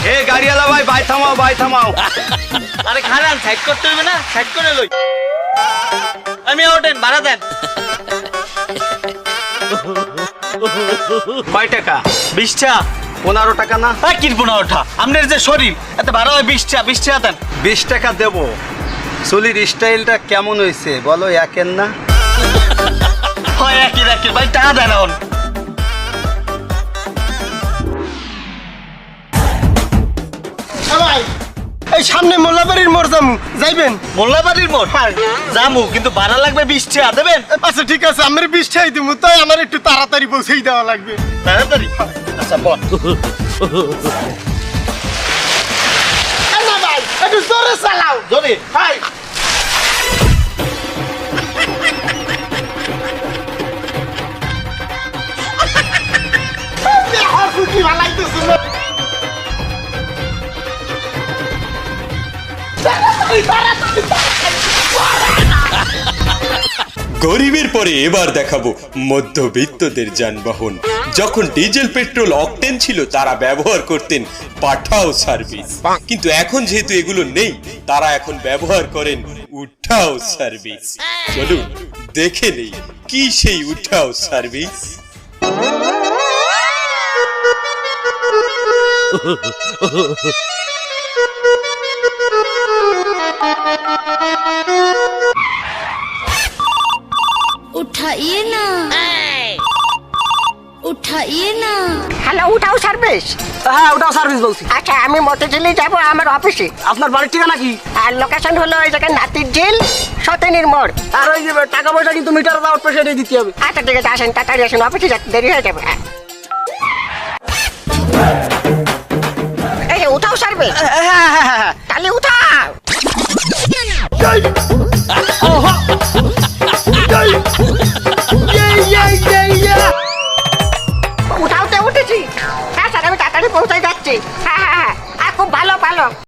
এ গাড়িওয়ালা ভাই, ভাই থামাও, ভাই থামাও। আরে খারান সাইড করতে হবে না, সাইড করে লই। আমি ওঠেন, ভাড়া দেন। কয় টাকা? 20 টাকা। 15 টাকা না? কিনবো না ওঠা, আপনার যে শরীর এত ভাড়া হয় 20 টাকা, 20 টাকা দেন। 20 টাকা দেবো। চুলির স্টাইলটা কেমন হয়েছে বলো, একের না? হয় একই রাখে ভাই, টাকা দেন এখন। ভাই এই সামনে মোল্লাবাড়ির মোড় যামু, যাইবেন? মোল্লাবাড়ির মোড় জামু, কিন্তু ভাড়া লাগবে 20 টাকা দেবেন। আচ্ছা ঠিক আছে, আমার 20 টাকাই দিমু, তাই আমার একটু তাড়াতাড়ি পৌঁছেই দেওয়া লাগবে। তাড়াতাড়ি। আচ্ছা বল। না ভাই, একটু জোরে চালাও। জোরে। ভাই কি ভালাইতেছ না? গরিবের পরে এবার দেখাবো মধ্যবিত্তদের যানবাহন। যখন ডিজেল পেট্রোল অকটেন ছিল তারা ব্যবহার করতেন পাঠাও সার্ভিস, কিন্তু এখন যেহেতু এগুলো নেই তারা এখন ব্যবহার করেন উঠাও সার্ভিস। চলুন দেখে নেই কি সেই উঠাও সার্ভিস। उठाइए ना, उठाइए ना। হ্যালো, উঠাও সার্ভিস? হ্যাঁ ওটাও সার্ভিস বলছি। আচ্ছা, আমি মতিঝিলে যাব আমার অফিসে। আপনার বাড়ির ঠিকানা কি? আর লোকেশন হলো ওই জায়গায় নাতির ঝিল, সতেনির মোড়। আর ওই যে টাকা পয়সা কিন্তু মিটারে দেওয়ার পয়সা দিতে হবে। আচ্ছা ঠিক আছে, আসেন তাড়াতাড়ি আসেন, অফিসে যেতে দেরি হয়ে যাবে। হ্যাঁ। এই যে উঠাও সার্ভিস, তাহলে উঠাও। উঠাওতে উঠেছি। হ্যাঁ স্যার, আমি তাড়াতাড়ি পৌঁছে যাচ্ছি। হ্যাঁ হ্যাঁ হ্যাঁ, আর খুব ভালো ভালো।